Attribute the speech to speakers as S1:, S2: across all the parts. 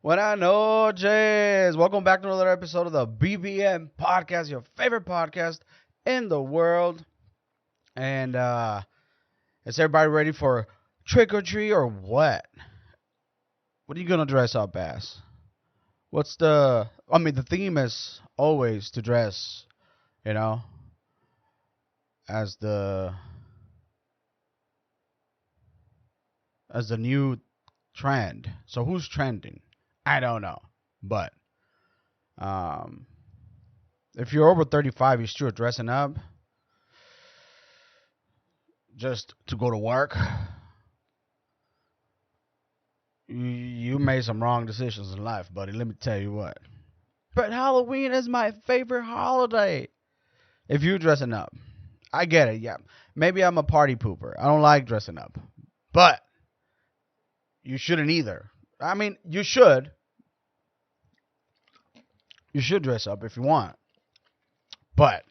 S1: Buenas noches. Welcome back to another episode of the BBM podcast, your favorite podcast in the world. And is everybody ready for trick or treat or what? What are you gonna dress up as? The theme is always to dress, you know, as the new trend. So who's trending? I don't know. But um if you're over 35, you're still dressing up just to go to work. You made some wrong decisions in life, buddy. Let me tell you what. But Halloween is my favorite holiday. If you're dressing up, I get it. Yeah, maybe I'm a party pooper. I don't like dressing up, but you shouldn't either. I mean, you should. You should dress up if you want, but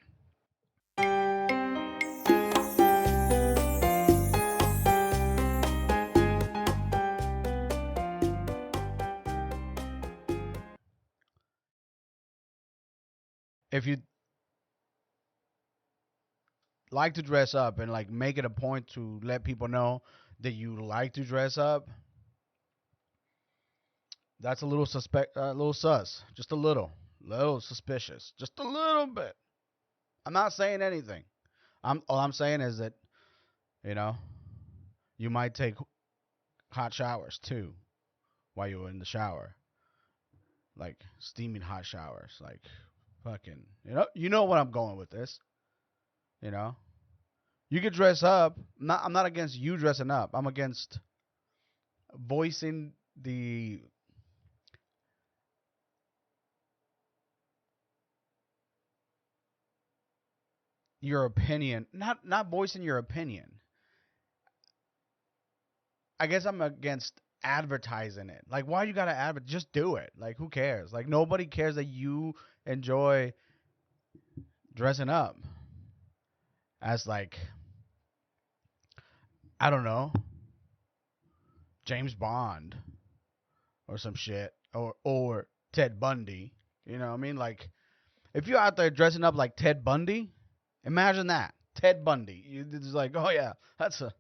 S1: if you like to dress up and like make it a point to let people know that you like to dress up, that's a little suspect, a little sus, just a little suspicious, just a little bit. I'm not saying anything. All I'm saying is that you know you might take hot showers too while you're in the shower, like steaming hot showers, like fucking. You know what I'm going with this. You know, you could dress up. I'm not against you dressing up. I'm against voicing the your opinion. Not voicing your opinion. I guess I'm against advertising it. Like, why you gotta advertise? Just do it. Like, who cares? Like, nobody cares that you enjoy dressing up as like I don't know James Bond or some shit or Ted Bundy. You know what I mean? Like, if you're out there dressing up like Ted Bundy, imagine that Ted Bundy. It's like, oh yeah, that's a.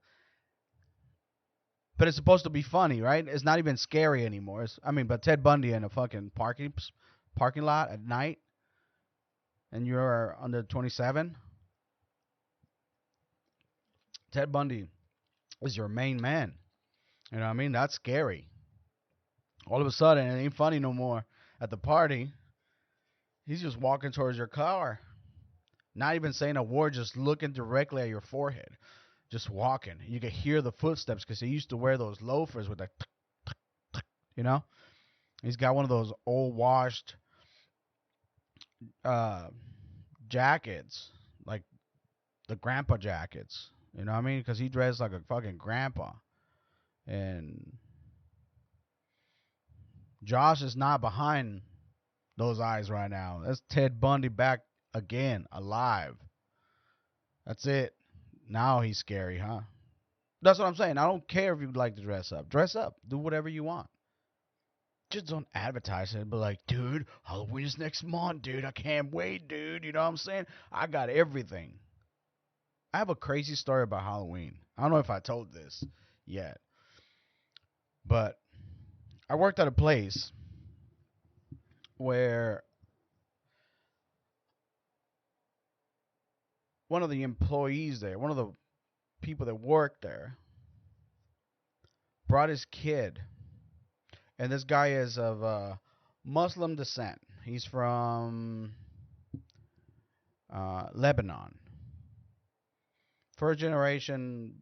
S1: But it's supposed to be funny, right? It's not even scary anymore. But Ted Bundy in a fucking parking lot at night, and you're under 27. Ted Bundy is your main man. You know what I mean? That's scary. All of a sudden, it ain't funny no more at the party. He's just walking towards your car, not even saying a word, just looking directly at your forehead, just walking. You can hear the footsteps because he used to wear those loafers with that, you know. He's got one of those old washed uh, jackets, like the grandpa jackets. You know what I mean? Because he dressed like a fucking grandpa. And Josh is not behind those eyes right now. That's Ted Bundy back again, alive. That's it. Now he's scary, huh? That's what I'm saying. I don't care if you'd like to dress up. Dress up. Do whatever you want. Just don't advertise it. But like, dude, Halloween is next month, dude. I can't wait, dude. You know what I'm saying? I got everything. I have a crazy story about Halloween. I don't know if I told this yet, but I worked at a place where one of the employees there, one of the people that worked there, brought his kid. And this guy is of Muslim descent. He's from Lebanon. First generation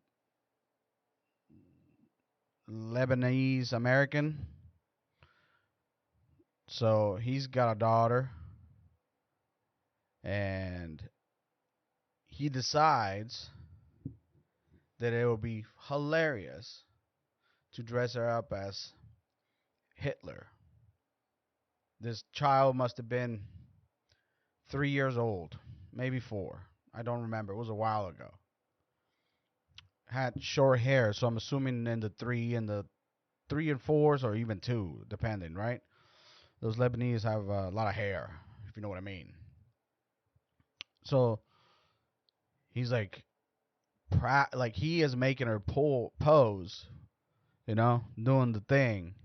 S1: Lebanese American. So he's got a daughter. And he decides that it would be hilarious to dress her up as Hitler. This child must have been 3 years old, maybe 4. I don't remember. It was a while ago. Had short hair, so I'm assuming in the 3 and the 3 and 4s or even 2, depending, right? Those Lebanese have a lot of hair, if you know what I mean. So he's like, like he is making her pose, doing the thing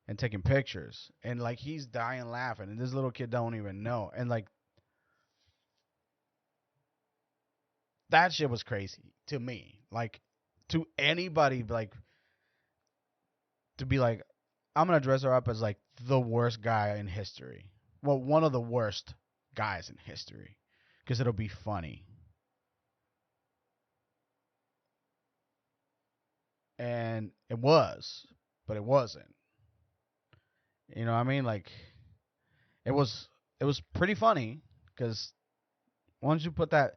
S1: and taking pictures, and like he's dying laughing, and this little kid don't even know, and like that shit was crazy to me, like to anybody, like to be like, I'm gonna dress her up as like the worst guy in history, well, one of the worst guys in history, because it'll be funny. And it was, but it wasn't. You know what I mean? Like it was it was pretty funny because once you put that,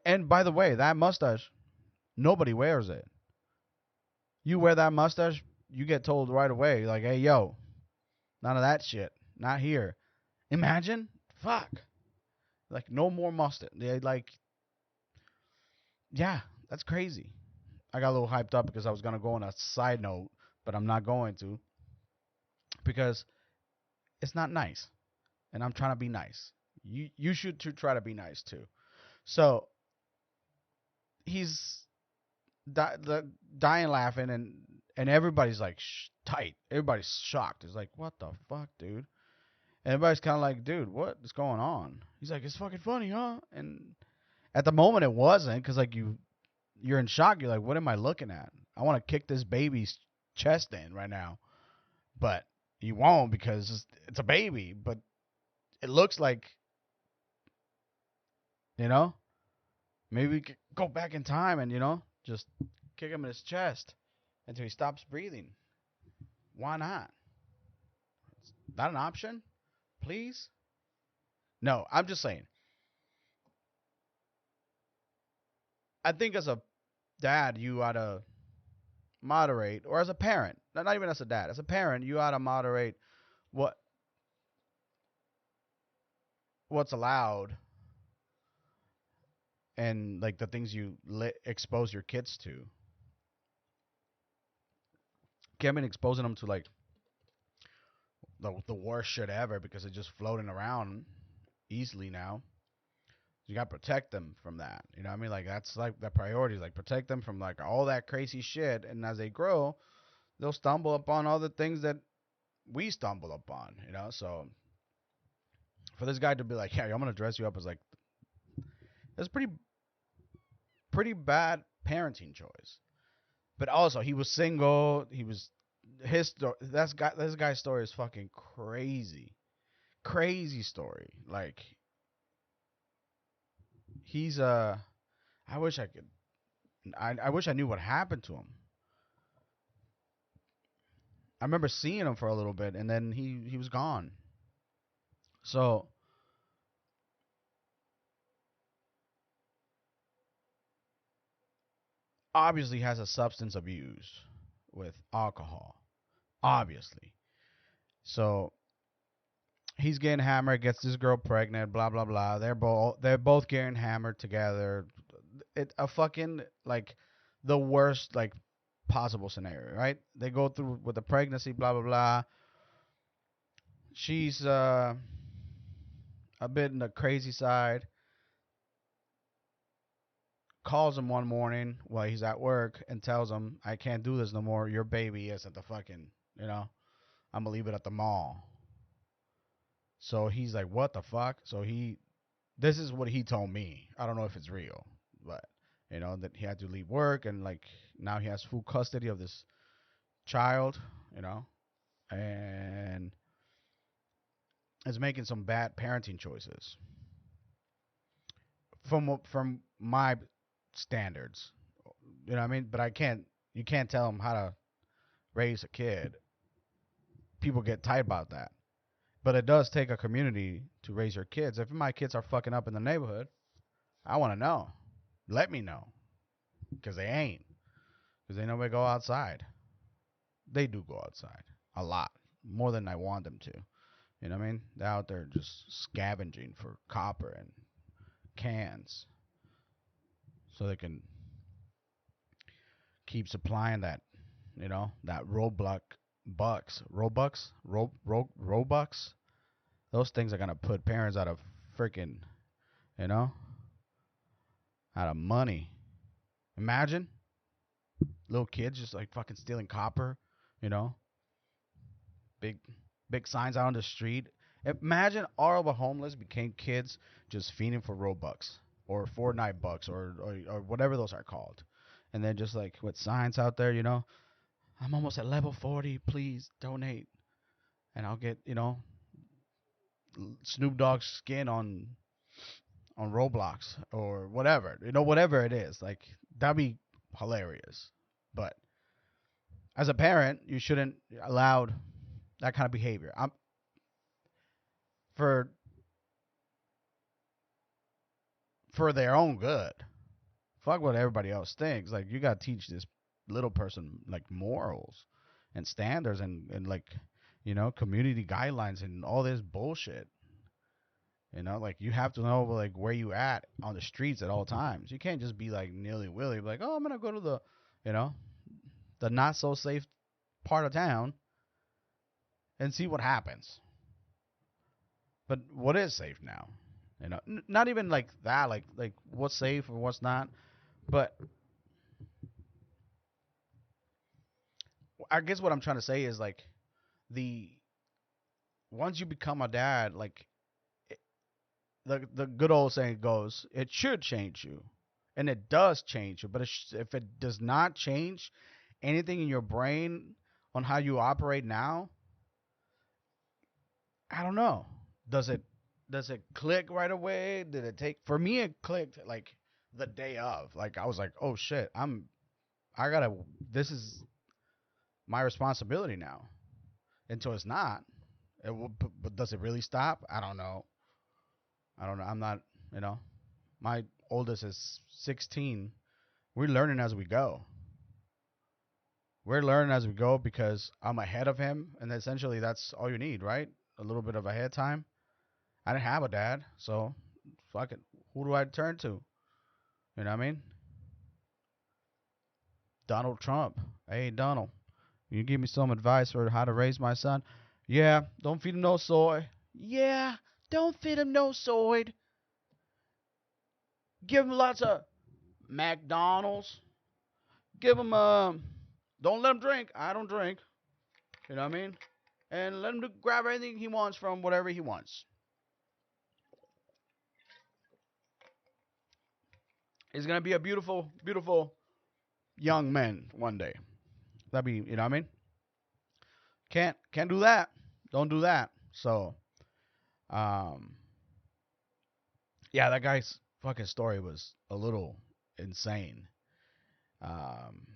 S1: and by the way, that mustache, nobody wears it. You wear that mustache, you get told right away, like, hey, yo, none of that shit, not here. Imagine, fuck, like no more mustache. They like, yeah, that's crazy. I got a little hyped up because I was gonna go on a side note, but I'm not going to because it's not nice, and I'm trying to be nice. You should try to be nice too. So he's dying laughing, and everybody's like tight. Everybody's shocked. It's like, what the fuck, dude? And everybody's kind of like, dude, what is going on? He's like, it's fucking funny, huh? And at the moment, it wasn't, because like you're in shock. You're like, what am I looking at? I want to kick this baby's chest in right now, but you won't because it's a baby. But it looks like, you know, maybe we could go back in time and just kick him in his chest until he stops breathing. Why not? Is that an option? Please? No, I'm just saying. I think as a dad, you ought to moderate, or as a parent, not even as a dad, as a parent, you ought to moderate what what's allowed and like the things you expose your kids to. Can't be exposing them to like the worst shit ever because it's just floating around easily now. You gotta protect them from that. You know what I mean? Like that's like the priority. Like protect them from like all that crazy shit. And as they grow, they'll stumble upon all the things that we stumble upon. So for this guy to be like, yeah, I'm gonna dress you up as like, that's pretty bad parenting choice. But also, he was single. He was this guy's story is fucking crazy story. Like he's I wish I could. I wish I knew what happened to him. I remember seeing him for a little bit, and then he was gone. So obviously has a substance abuse with alcohol. Obviously. So he's getting hammered, gets this girl pregnant, blah blah blah. They're both getting hammered together. It a fucking like the worst like possible scenario, right? They go through with the pregnancy, blah blah blah. She's a bit in the crazy side. Calls him one morning while he's at work and tells him, "I can't do this no more. Your baby is at the fucking, I'm gonna leave it at the mall." So he's like, "What the fuck?" So this is what he told me. I don't know if it's real, but that he had to leave work and like now he has full custody of this child, and is making some bad parenting choices from my standards. You know what I mean? But you can't tell him how to raise a kid. People get tight about that. But it does take a community to raise your kids. If my kids are fucking up in the neighborhood, I want to know. Let me know. Because they ain't. Because they never go outside. They do go outside. A lot. More than I want them to. You know what I mean? They're out there just scavenging for copper and cans. So they can keep supplying that that Robux. Those things are gonna put parents out of freaking, you know, out of money. Imagine little kids just like fucking stealing copper, you know, big big signs out on the street. Imagine all of the homeless became kids just fiending for Robux or Fortnite bucks or whatever those are called, and then just like with signs out there, I'm almost at level 40. Please donate, and I'll get Snoop Dogg's skin on Roblox or whatever, whatever it is. Like that'd be hilarious. But as a parent, you shouldn't allow that kind of behavior. For for their own good. Fuck what everybody else thinks. Like you gotta teach this little person like morals and standards and like community guidelines and all this bullshit. Like you have to know like where you at on the streets at all times. You can't just be like nilly willy, like, oh, I'm gonna go to you know, the not so safe part of town and see what happens. But what is safe now? Not even like that, like what's safe or what's not. But I guess what I'm trying to say is like the once you become a dad, like the good old saying goes, it should change you, and it does change you. But if it does not change anything in your brain on how you operate now, I don't know. Does it click right away? Did it take? For me, it clicked like the day of. Like I was like, oh shit, I gotta. This is my responsibility now. Until it's not. But does it really stop? I don't know. I don't know. I'm not. My oldest is 16. We're learning as we go. We're learning as we go because I'm ahead of him, and essentially that's all you need, right? A little bit of ahead time. I didn't have a dad, so fuck it. Who do I turn to? You know what I mean? Donald Trump. Hey, Donald, you give me some advice for how to raise my son? Yeah, don't feed him no soy. Yeah, don't feed him no soy. Give him lots of McDonald's. Give him don't let him drink. I don't drink. You know what I mean? And let him grab anything he wants from whatever he wants. He's gonna be a beautiful, beautiful young man one day. That'd be, you know what I mean? Can't do that. Don't do that. So, um, yeah, that guy's fucking story was a little insane. Um,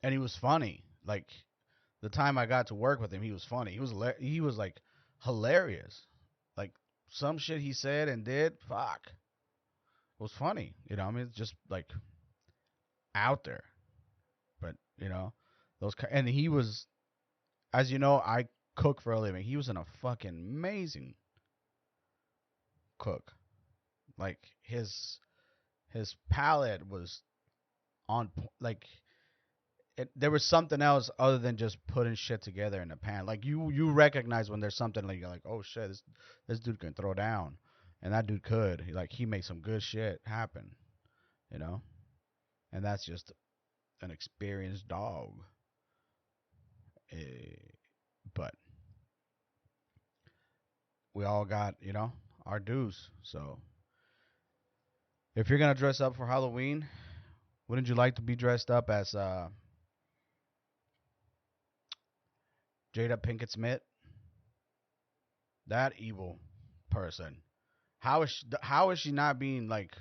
S1: and he was funny. Like the time I got to work with him, he was funny. He was like hilarious. Like some shit he said and did, fuck, was funny. You know, what I mean, it's just like out there. But and he was, as you know, I cook for a living. He was a fucking amazing cook. Like his palate was like there was something else other than just putting shit together in a pan. Like you recognize when there's something like you're like, oh shit, this dude can throw down, and that dude could. He made some good shit happen, you know, and that's just an experienced dog. But we all got our dues. So if you're gonna dress up for Halloween, wouldn't you like to be dressed up as Jada Pinkett Smith? That evil person. How is she not being like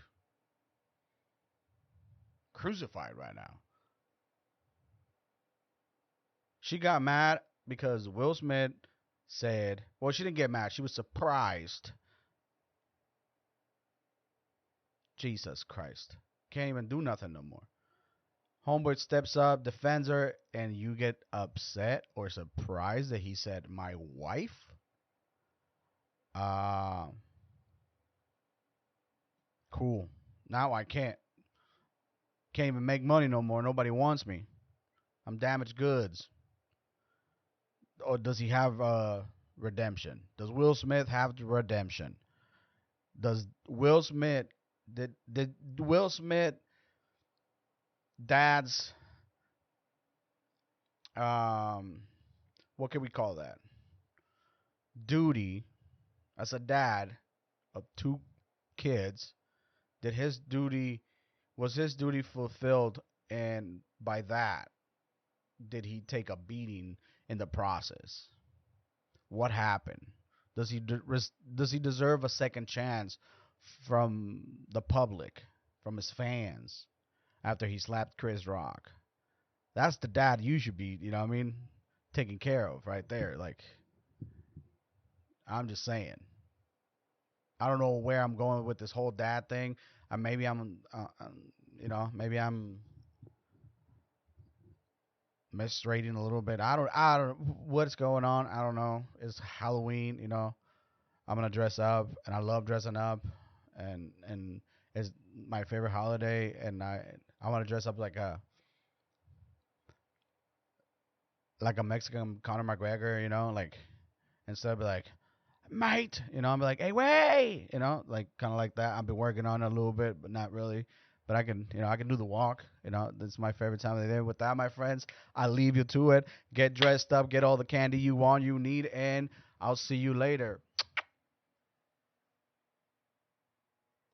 S1: crucified right now? She got mad because Will Smith said, well, she didn't get mad. She was surprised. Jesus Christ. Can't even do nothing no more. Homeboy steps up, defends her, and you get upset or surprised that he said, my wife? Cool. Now I can't Can't even make money no more. Nobody wants me. I'm damaged goods. Or does he have redemption? Does Will Smith have the redemption? Does Will Smith did Will Smith dad's um what can we call that? Duty as a dad of two kids, did his duty was his duty fulfilled, and by that did he take a beating in the process? What happened? Does he deserve a second chance from the public, from his fans, after he slapped Chris Rock? That's the dad you should be, you know what I mean, taking care of right there. Like, I'm just saying. I don't know where I'm going with this whole dad thing. Maybe maybe I'm misreading a little bit. I don't what's going on. I don't know. It's Halloween, I'm gonna dress up, and I love dressing up, and it's my favorite holiday, and I want to dress up like a Mexican Conor McGregor, like instead of like mate, I'm like, hey, way, like kind of like that. I've been working on it a little bit, but not really. But I can do the walk. That's my favorite time of the day. With that, my friends, I leave you to it. Get dressed up, get all the candy you want, you need, and I'll see you later.